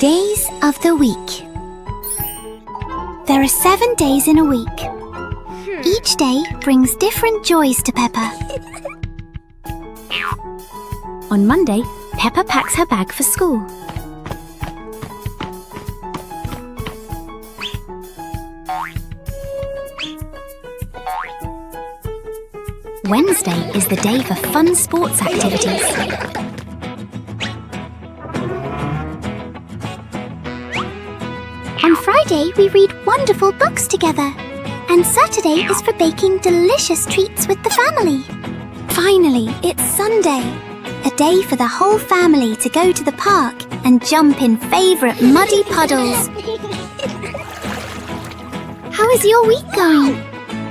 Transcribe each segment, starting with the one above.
Days of the week. There are 7 days in a week. Each day brings different joys to Peppa. On Monday, Peppa packs her bag for school. Wednesday is the day for fun sports activities. On Friday, we read wonderful books together. And Saturday is for baking delicious treats with the family. Finally, it's Sunday, a day for the whole family to go to the park and jump in favourite muddy puddles. How is your week going?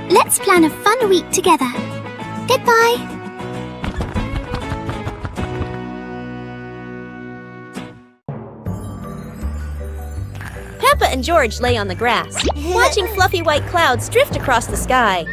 Let's plan a fun week together. Goodbye. Peppa and George lay on the grass, watching fluffy white clouds drift across the sky.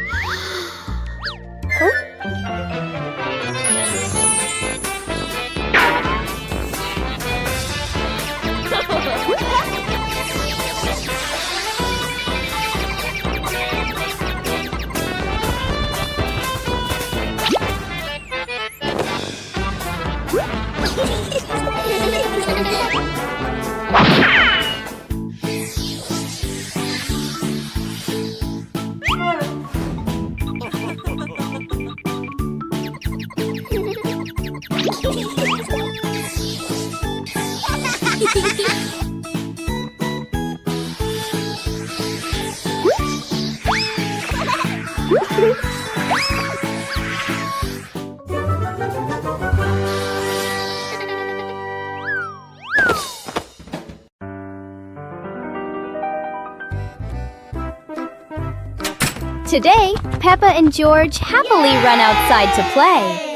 Today, Peppa and George happily run outside to play.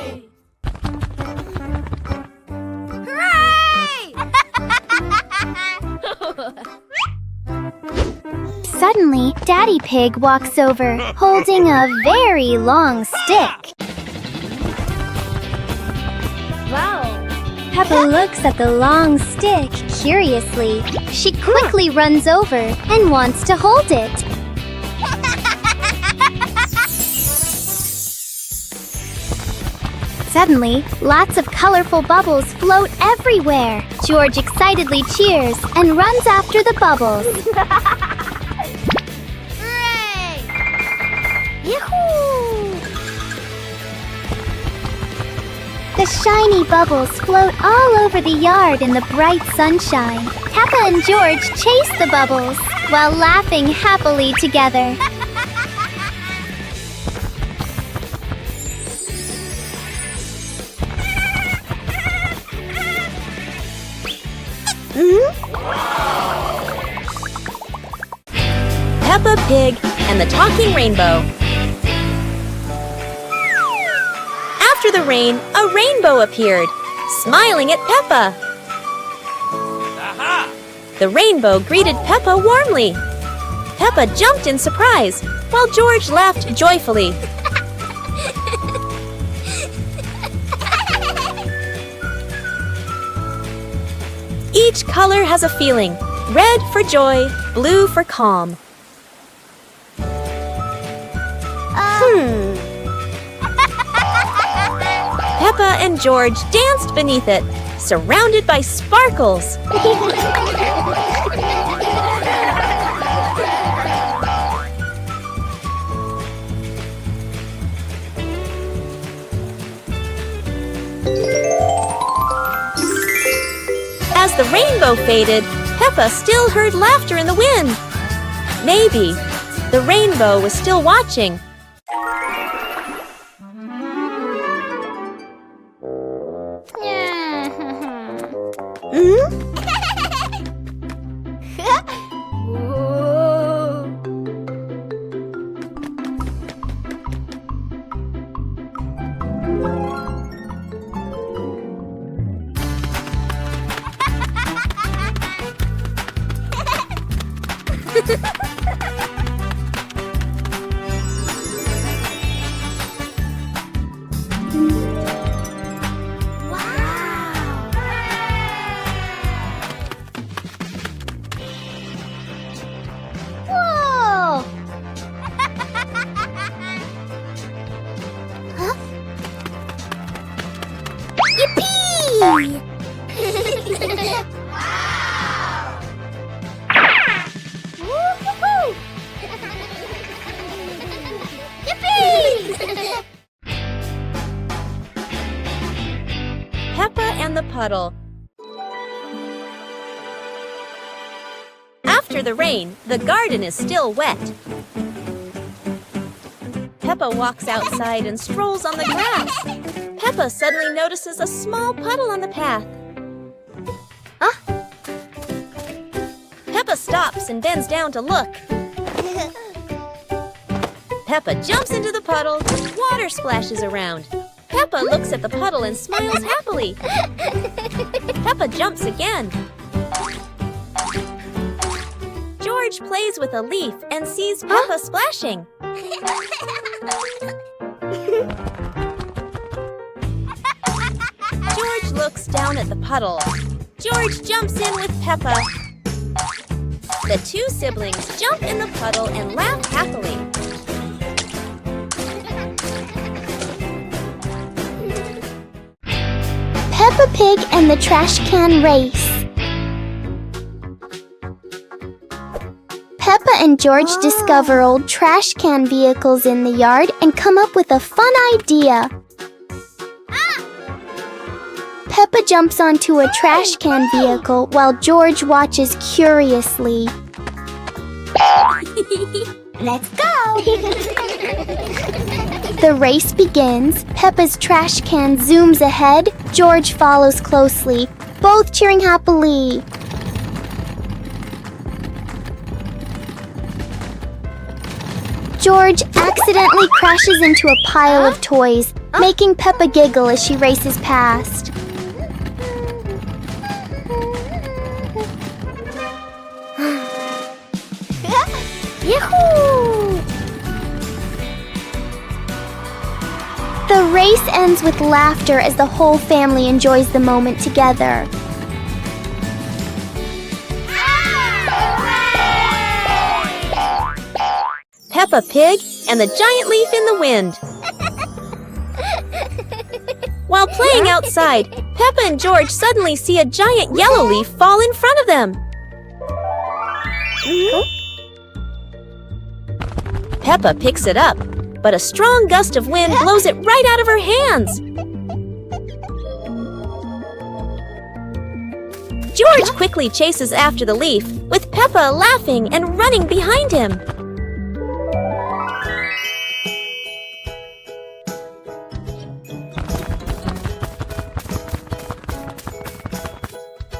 Suddenly, Daddy Pig walks over, holding a very long stick. Wow! Peppa looks at the long stick curiously. She quickly runs over and wants to hold it. Suddenly, lots of colorful bubbles float everywhere. George excitedly cheers and runs after the bubbles. Hooray! Yahoo! The shiny bubbles float all over the yard in the bright sunshine. Peppa and George chase the bubbles while laughing happily together. Peppa Pig and the Talking Rainbow. After the rain, a rainbow appeared, smiling at Peppa. Aha! The rainbow greeted Peppa warmly. Peppa jumped in surprise, while George laughed joyfully. Each color has a feeling. Red for joy, blue for calm. Peppa and George danced beneath it, surrounded by sparkles. As the rainbow faded, Peppa still heard laughter in the wind. Maybe the rainbow was still watching. puddle. After the rain, the garden is still wet. Peppa walks outside and strolls on the grass. Peppa suddenly notices a small puddle on the path. Peppa stops and bends down to look. Peppa jumps into the puddle. Water splashes around. Peppa looks at the puddle and smiles happily. Peppa jumps again. George plays with a leaf and sees Peppa splashing. George looks down at the puddle. George jumps in with Peppa. The two siblings jump in the puddle and laugh happily. Peppa Pig and the Trash Can Race. Peppa and George discover old trash can vehicles in the yard and come up with a fun idea. Peppa jumps onto a trash can vehicle while George watches curiously. Let's go! The race begins. Peppa's trash can zooms ahead. George follows closely, both cheering happily. George accidentally crashes into a pile of toys, making Peppa giggle as she races past. Yahoo! The race ends with laughter as the whole family enjoys the moment together. Peppa Pig and the giant leaf in the wind. While playing outside, Peppa and George suddenly see a giant yellow leaf fall in front of them. Peppa picks it up, but a strong gust of wind blows it right out of her hands. George quickly chases after the leaf, with Peppa laughing and running behind him.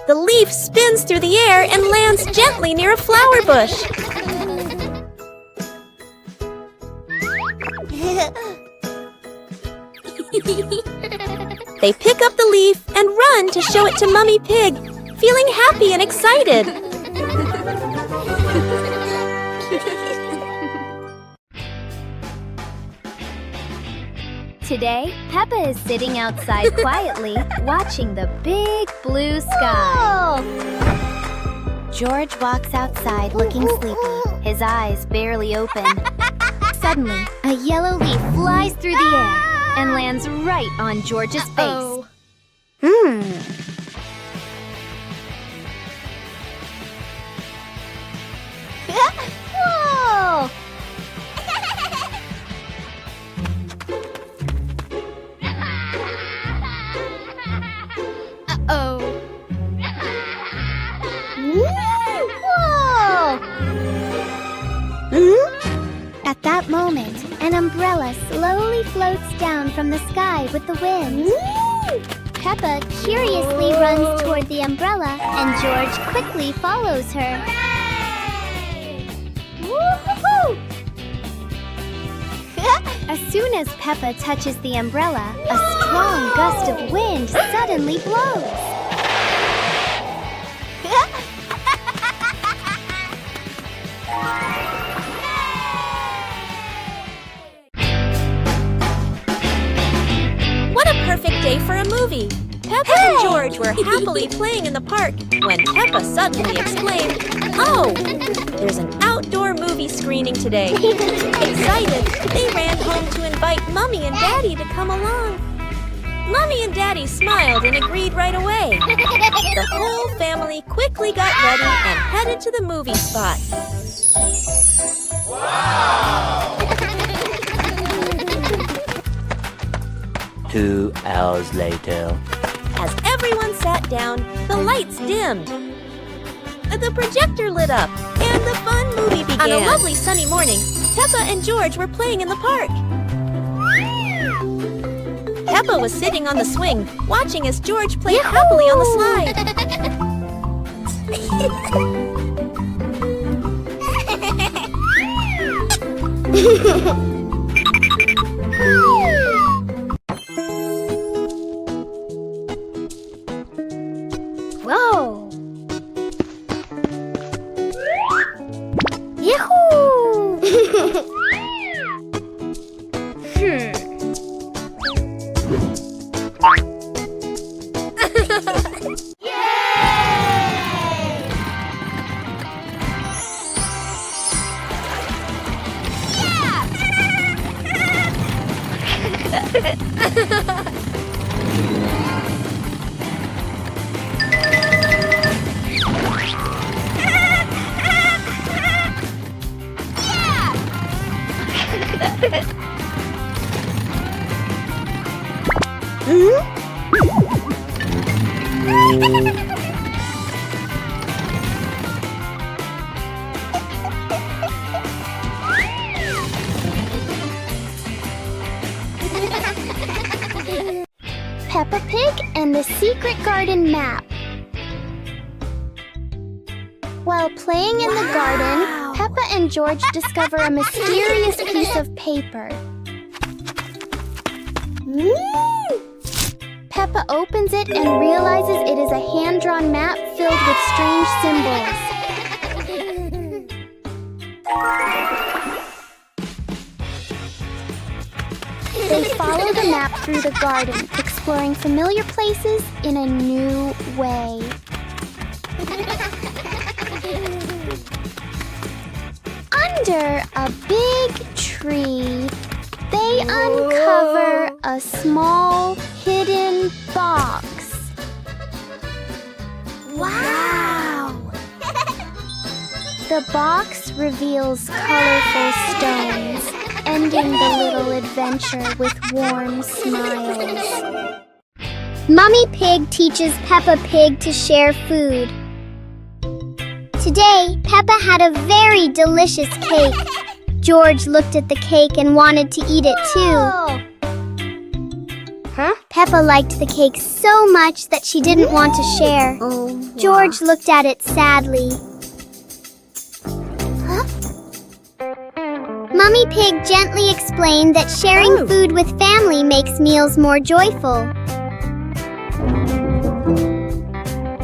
The leaf spins through the air and lands gently near a flower bush. They pick up the leaf and run to show it to Mummy Pig, feeling happy and excited. Today, Peppa is sitting outside quietly, watching the big blue sky. George walks outside looking sleepy, his eyes barely open. Suddenly, a yellow leaf flies through the air and lands right on George's face. Whoa! Uh-oh. Whoa! At that moment, an umbrella slowly floats down from the sky with the wind. Peppa curiously runs toward the umbrella, and George quickly follows her. Woo-hoo-hoo! As soon as Peppa touches the umbrella, a strong gust of wind suddenly blows. What a perfect day for a movie! Peppa and George were happily playing in the park when Peppa suddenly exclaimed, "Oh, there's an outdoor movie screening today." Excited, they ran home to invite Mummy and Daddy to come along. Mummy and Daddy smiled and agreed right away. The whole family quickly got ready and headed to the movie spot. Wow! 2 hours later. As everyone sat sat down, the lights dimmed. The projector lit up, and the fun movie began. On a lovely sunny morning, Peppa and George were playing in the park. Peppa was sitting on the swing, watching as George played happily on the slide. Whoa! Yahoo! Peppa Pig and the Secret Garden Map. While playing in the garden, Peppa and George discover a mysterious piece of paper. Peppa opens it and realizes it is a hand-drawn map filled with strange symbols. They follow the map through the garden, exploring familiar places in a new way. Under a big tree, they uncover a small hidden box. Wow! The box reveals colorful stones, ending the little adventure with warm smiles. Mummy Pig teaches Peppa Pig to share food. Today, Peppa had a very delicious cake. George looked at the cake and wanted to eat it too. Peppa liked the cake so much that she didn't want to share. George looked at it sadly. Mummy Pig gently explained that sharing food with family makes meals more joyful.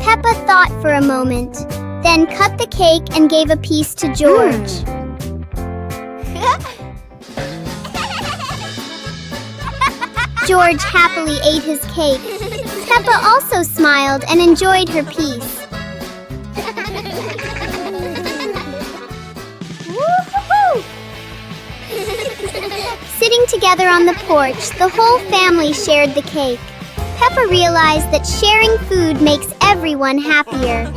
Peppa thought for a moment, then cut the cake and gave a piece to George. George happily ate his cake. Peppa also smiled and enjoyed her piece. Sitting together on the porch, the whole family shared the cake. Peppa realized that sharing food makes everyone happier.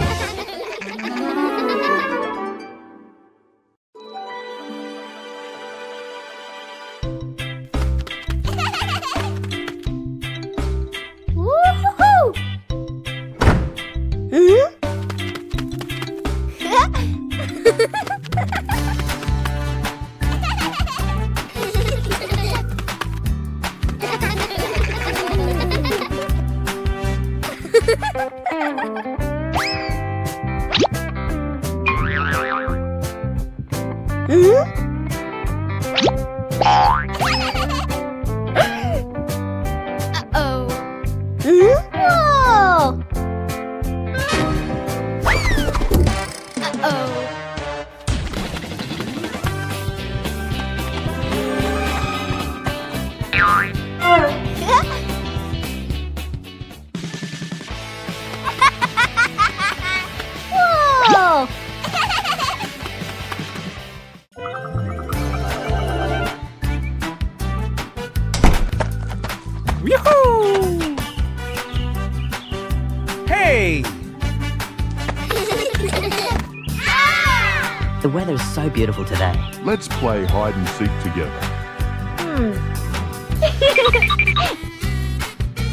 The weather's so beautiful today. Let's play hide and seek together.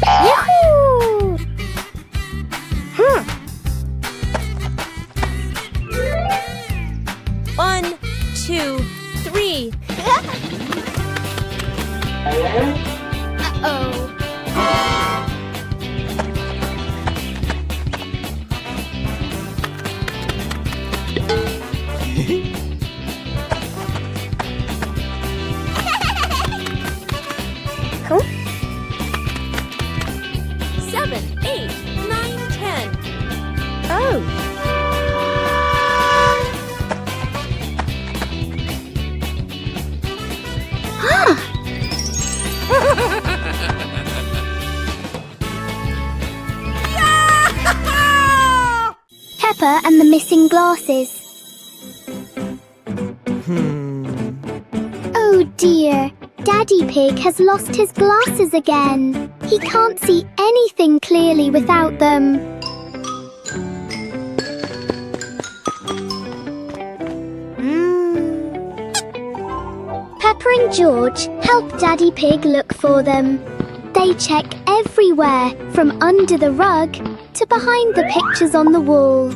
Yahoo! Peppa and the missing glasses. Oh dear, Daddy Pig has lost his glasses again. He can't see anything clearly without them. Peppa and George help Daddy Pig look for them. They check everywhere, from under the rug to behind the pictures on the wall.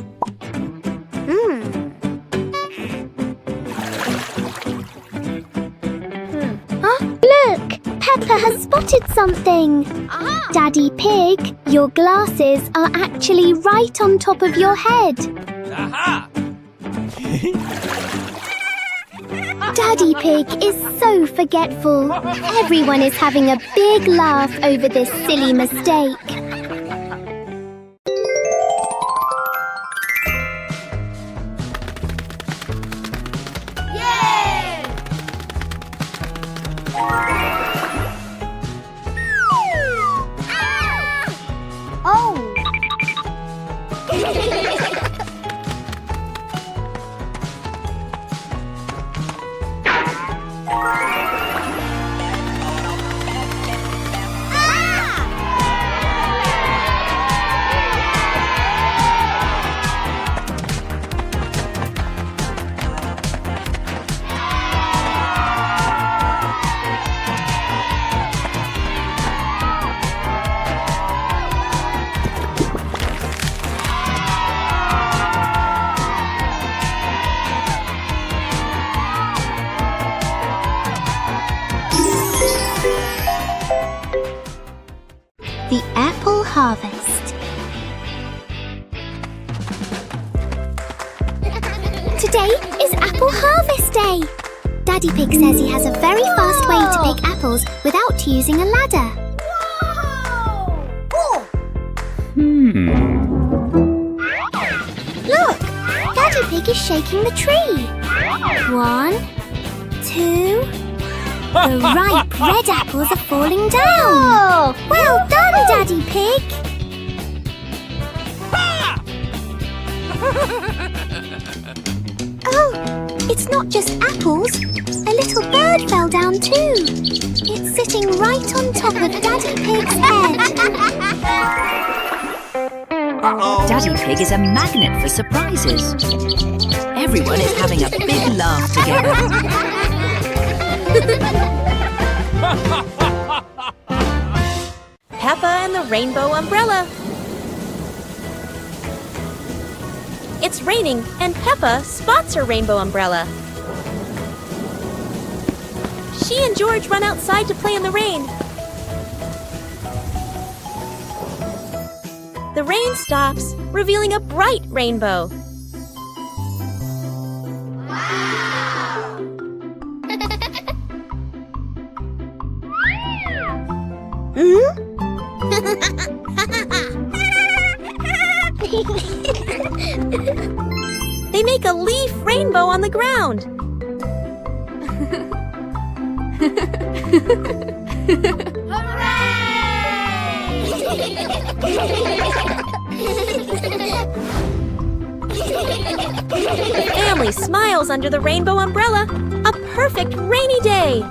Look! Peppa has spotted something. Daddy Pig, your glasses are actually right on top of your head. Daddy Pig is so forgetful. Everyone is having a big laugh over this silly mistake. The apple harvest. Today is apple harvest day. Daddy Pig says he has a very fast way to pick apples without using a ladder. Look, Daddy Pig is shaking the tree. 1, 2. The ripe red apples are falling down. Well done, Daddy Pig. Oh, it's not just apples. A little bird fell down too. It's sitting right on top of Daddy Pig's head. Daddy Pig is a magnet for surprises. Everyone is having a big laugh together. Peppa and the rainbow umbrella. It's raining and Peppa spots her rainbow umbrella. She and George run outside to play in the rain. The rain stops, revealing a bright rainbow. They make a leaf rainbow on the ground. The family smiles under the rainbow umbrella. A perfect rainy day.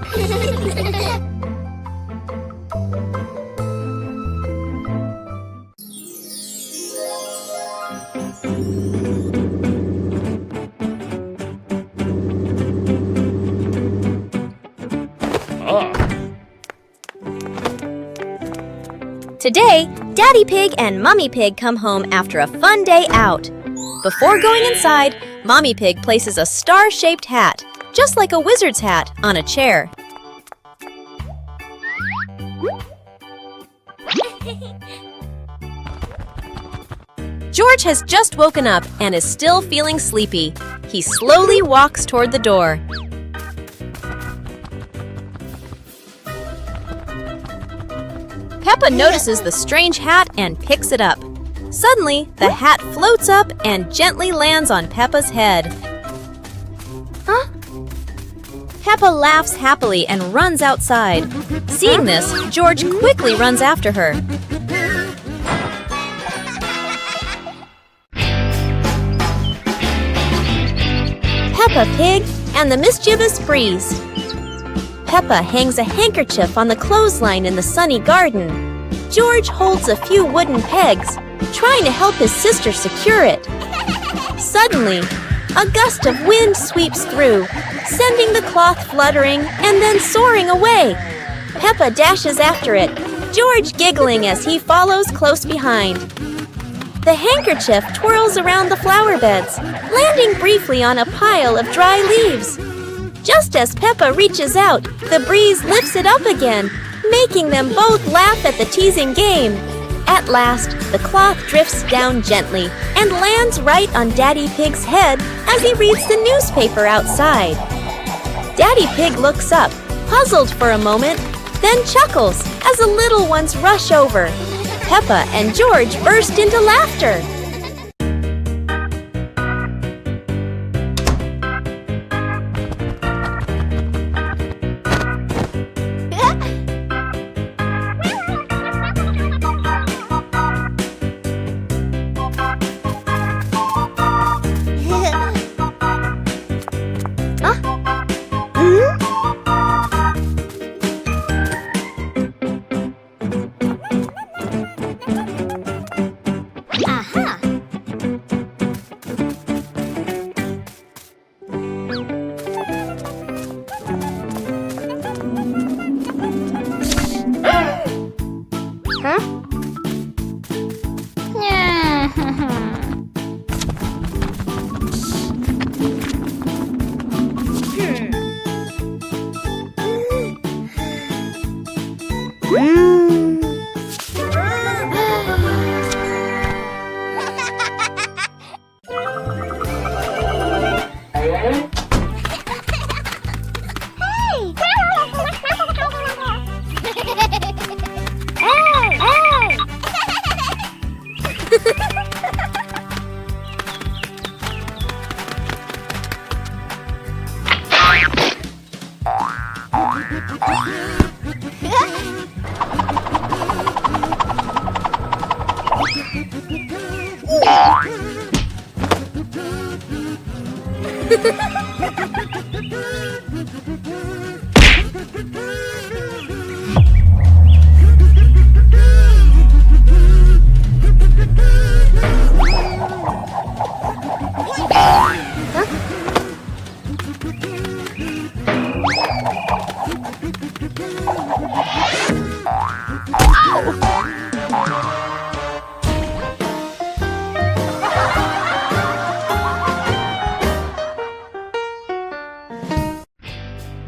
Today, Daddy Pig and Mummy Pig come home after a fun day out. Before going inside, Mommy Pig places a star-shaped hat, just like a wizard's hat, on a chair. George has just woken up and is still feeling sleepy. He slowly walks toward the door. Peppa notices the strange hat and picks it up. Suddenly, the hat floats up and gently lands on Peppa's head. Huh? Peppa laughs happily and runs outside. Seeing this, George quickly runs after her. Peppa Pig and the Mischievous Breeze. Peppa hangs a handkerchief on the clothesline in the sunny garden. George holds a few wooden pegs, trying to help his sister secure it. Suddenly, a gust of wind sweeps through, sending the cloth fluttering and then soaring away. Peppa dashes after it, George giggling as he follows close behind. The handkerchief twirls around the flower beds, landing briefly on a pile of dry leaves. Just as Peppa reaches out, the breeze lifts it up again, making them both laugh at the teasing game. At last, the cloth drifts down gently and lands right on Daddy Pig's head as he reads the newspaper outside. Daddy Pig looks up, puzzled for a moment, then chuckles as the little ones rush over. Peppa and George burst into laughter.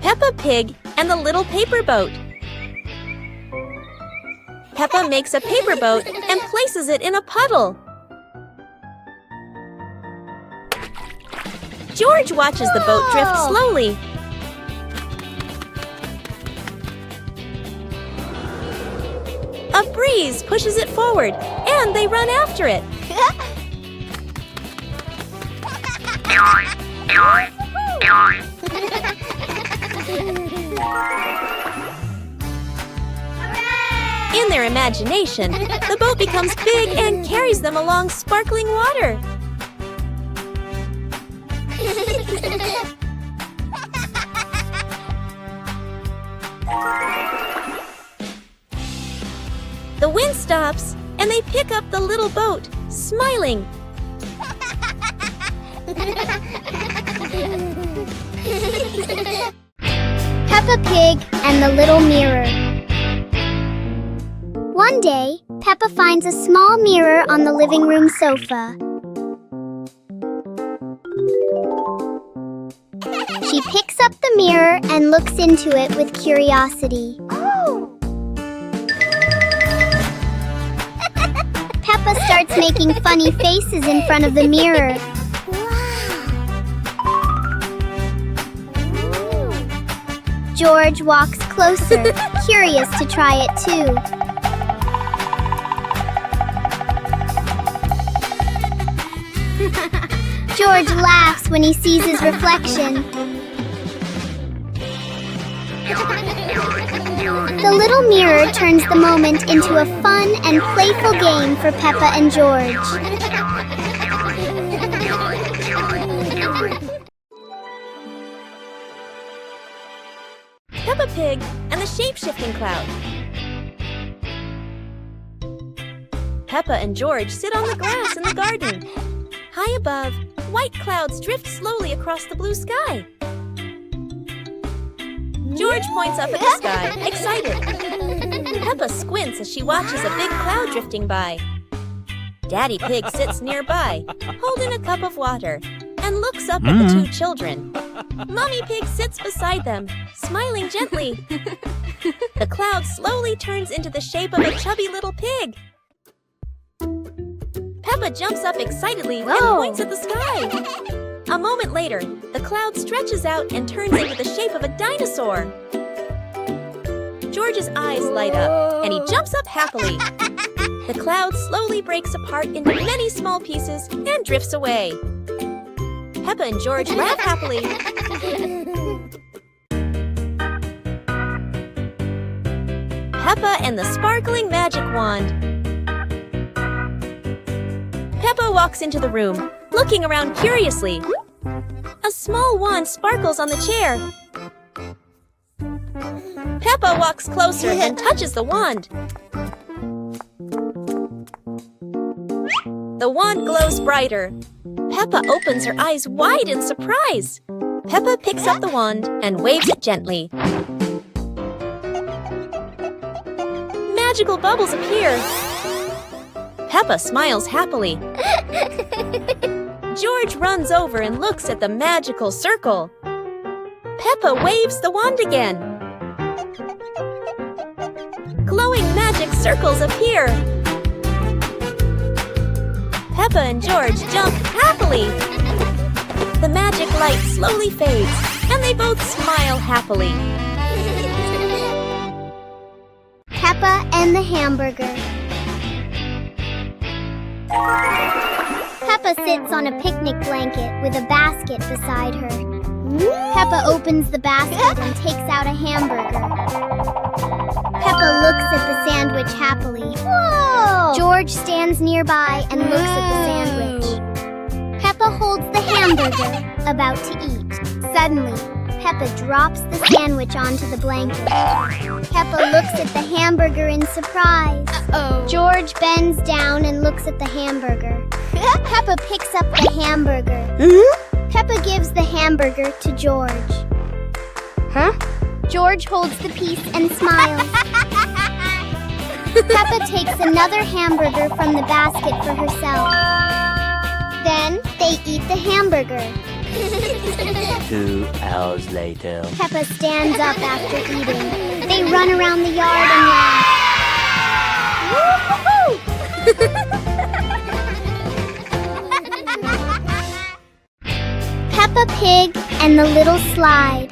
Peppa Pig and the Little Paper Boat. Peppa makes a paper boat and places it in a puddle. George watches the boat drift slowly. A breeze pushes it forward, and they run after it. In their imagination, the boat becomes big and carries them along sparkling water. The wind stops, and they pick up the little boat, smiling. Peppa Pig and the Little Mirror. One day, Peppa finds a small mirror on the living room sofa. She picks up the mirror and looks into it with curiosity. Peppa starts making funny faces in front of the mirror. George walks closer, curious to try it too. George laughs when he sees his reflection. The little mirror turns the moment into a fun and playful game for Peppa and George. Pig, and the shape-shifting cloud. Peppa and George sit on the grass in the garden. High above, white clouds drift slowly across the blue sky. George points up at the sky, excited. Peppa squints as she watches a big cloud drifting by. Daddy Pig sits nearby, holding a cup of water, and looks up at the two children. Mommy Pig sits beside them, smiling gently. The cloud slowly turns into the shape of a chubby little pig. Peppa jumps up excitedly and points at the sky. A moment later, the cloud stretches out and turns into the shape of a dinosaur. George's eyes light up, and he jumps up happily. The cloud slowly breaks apart into many small pieces and drifts away. Peppa and George laugh happily. Peppa and the Sparkling Magic Wand. Peppa walks into the room, looking around curiously. A small wand sparkles on the chair. Peppa walks closer and touches the wand. The wand glows brighter. Peppa opens her eyes wide in surprise. Peppa picks up the wand and waves it gently. Magical bubbles appear. Peppa smiles happily. George runs over and looks at the magical circle. Peppa waves the wand again. Glowing magic circles appear. Peppa and George jump happily. The magic light slowly fades, and they both smile happily. Peppa and the hamburger. Peppa sits on a picnic blanket with a basket beside her. Peppa opens the basket and takes out a hamburger. Peppa looks at the sandwich happily. Whoa! George stands nearby and looks at the sandwich. Peppa holds the hamburger, about to eat. Suddenly, Peppa drops the sandwich onto the blanket. Peppa looks at the hamburger in surprise. George bends down and looks at the hamburger. Peppa picks up the hamburger. Peppa gives the hamburger to George. George holds the piece and smiles. Peppa takes another hamburger from the basket for herself. Then they eat the hamburger. 2 hours later. Peppa stands up after eating. They run around the yard and laugh. Woo-hoo-hoo! Peppa Pig and the Little Slide.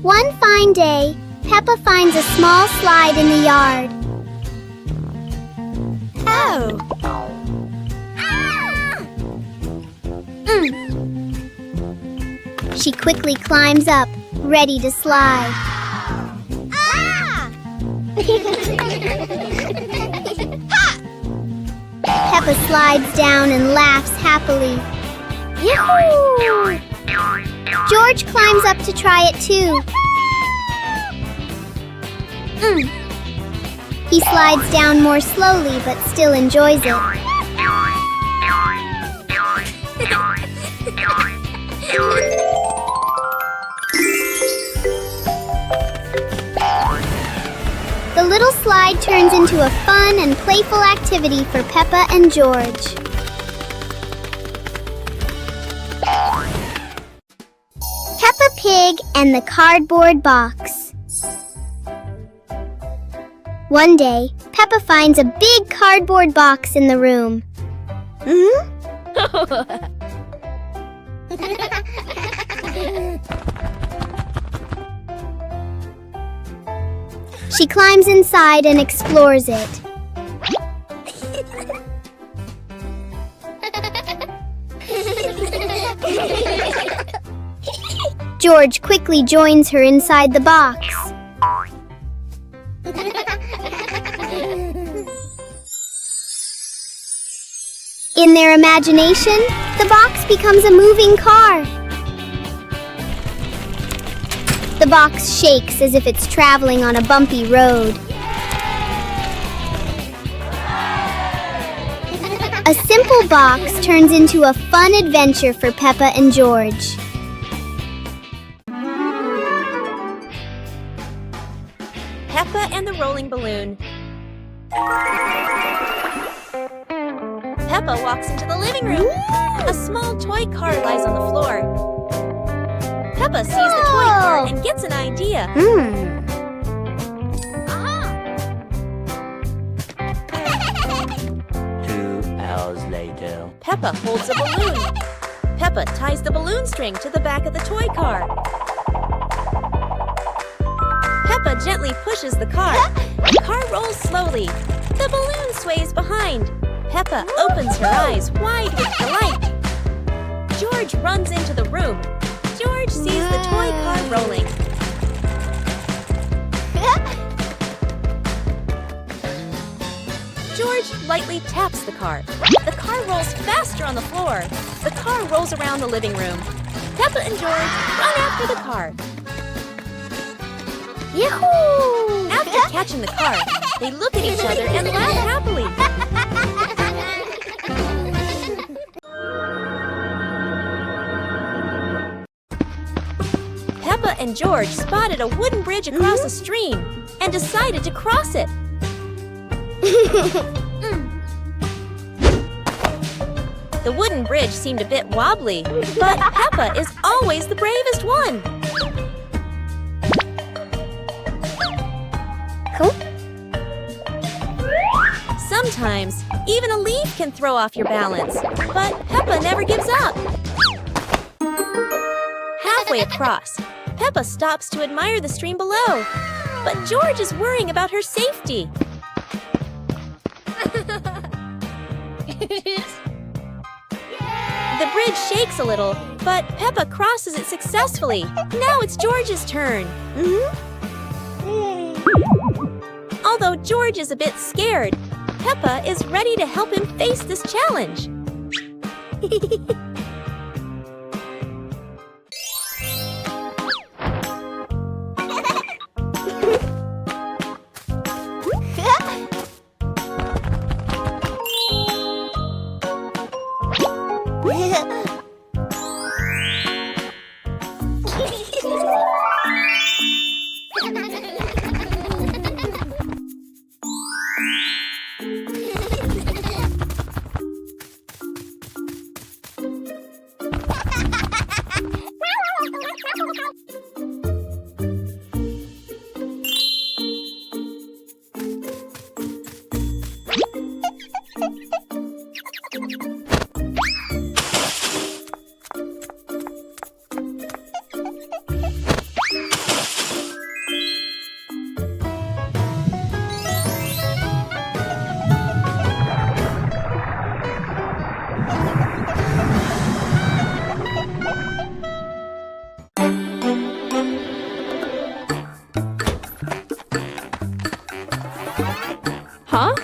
One fine day, Peppa finds a small slide in the yard. Oh! She quickly climbs up, ready to slide. Peppa slides down and laughs happily. Yahoo! George climbs up to try it too. He slides down more slowly but still enjoys it. The little slide turns into a fun and playful activity for Peppa and George. Peppa Pig and the Cardboard Box. One day, Peppa finds a big cardboard box in the room. She climbs inside and explores it. George quickly joins her inside the box. In their imagination, the box becomes a moving car. The box shakes as if it's traveling on a bumpy road. A simple box turns into a fun adventure for Peppa and George. Peppa and the rolling balloon. Peppa walks into the living room. A small toy car lies on the floor. Peppa sees the toy car and gets an idea. 2 hours later. Peppa holds a balloon. Peppa ties the balloon string to the back of the toy car. Peppa gently pushes the car. The car rolls slowly. The balloon sways behind. Peppa opens her eyes wide with delight. George runs into the room. George sees the toy car rolling. George lightly taps the car. The car rolls faster on the floor. The car rolls around the living room. Peppa and George run after the car. Yahoo! After catching the car, they look at each other and laugh happily. Peppa and George spotted a wooden bridge across a stream and decided to cross it. The wooden bridge seemed a bit wobbly, but Peppa is always the bravest one. Cool. Sometimes, even a leaf can throw off your balance, but Peppa never gives up. Halfway across, Peppa stops to admire the stream below, but George is worrying about her safety. The bridge shakes a little, but Peppa crosses it successfully. Now it's George's turn. Although George is a bit scared, Peppa is ready to help him face this challenge. Huh?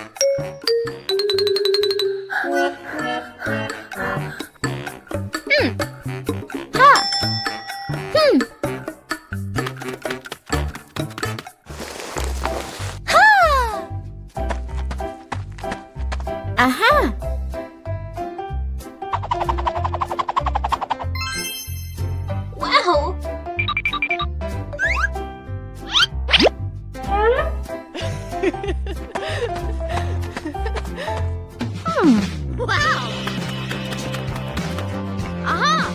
Aha! Wow! Wow! Aha!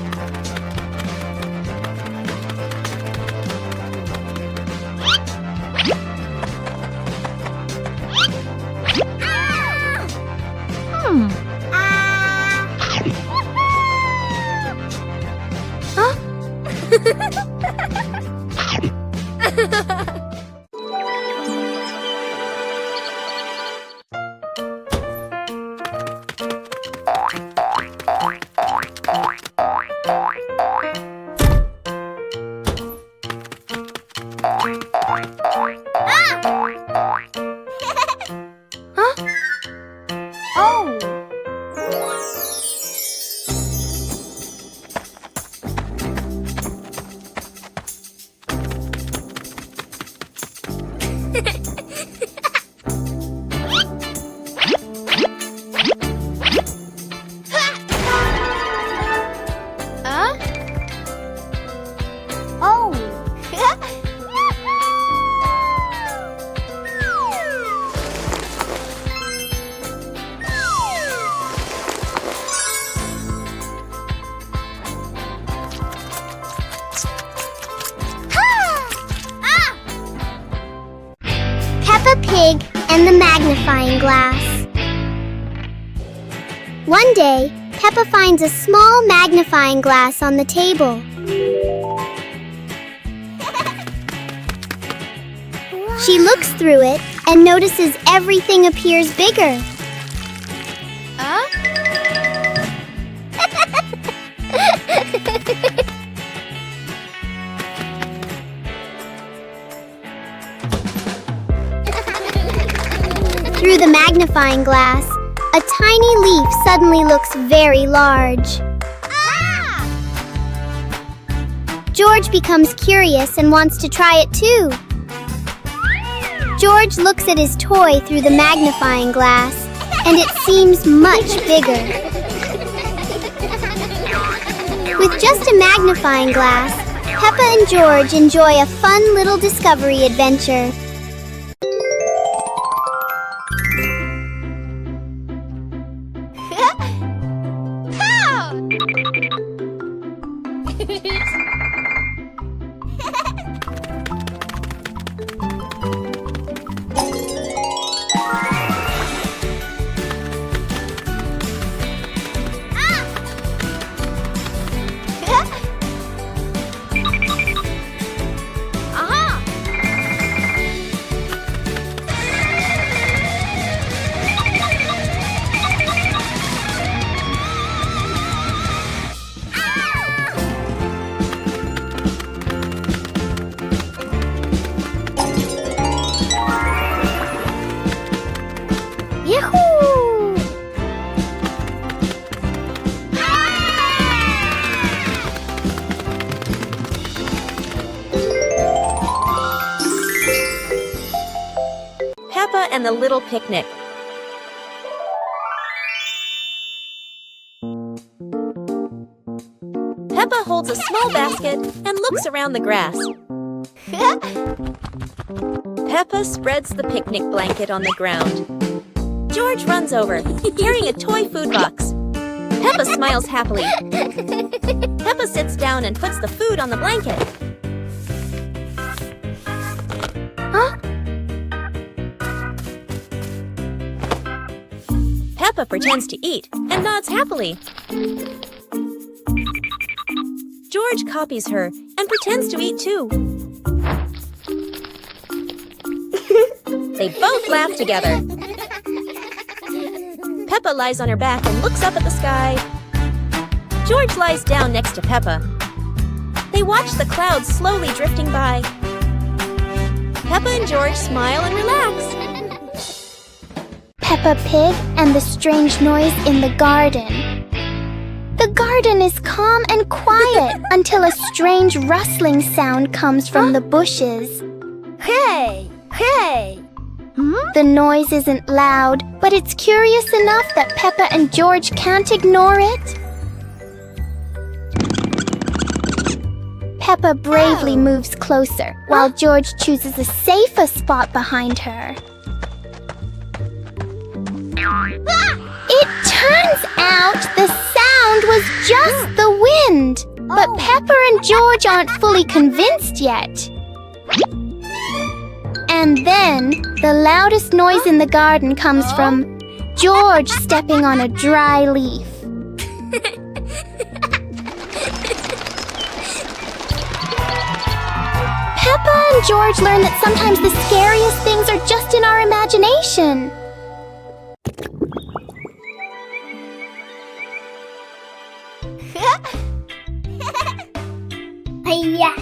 Pig, and the magnifying glass. One day, Peppa finds a small magnifying glass on the table. She looks through it and notices everything appears bigger. Through the magnifying glass, a tiny leaf suddenly looks very large. George becomes curious and wants to try it too. George looks at his toy through the magnifying glass, and it seems much bigger. With just a magnifying glass, Peppa and George enjoy a fun little discovery adventure. Peppa and the Little Picnic. Peppa holds a small basket and looks around the grass. Peppa spreads the picnic blanket on the ground. George runs over, carrying a toy food box. Peppa smiles happily. Peppa sits down and puts the food on the blanket. Peppa pretends to eat and nods happily. George copies her and pretends to eat too. They both laugh together. Peppa lies on her back and looks up at the sky. George lies down next to Peppa. They watch the clouds slowly drifting by. Peppa and George smile and relax. Peppa Pig and the strange noise in the garden. The garden is calm and quiet until a strange rustling sound comes from the bushes. Hey! Hey! The noise isn't loud, but it's curious enough that Peppa and George can't ignore it. Peppa bravely moves closer, while George chooses a safer spot behind her. It turns out the sound was just the wind, but Peppa and George aren't fully convinced yet. And then, the loudest noise in the garden comes from George stepping on a dry leaf. Peppa and George learn that sometimes the scariest things are just in our imagination. Hiya!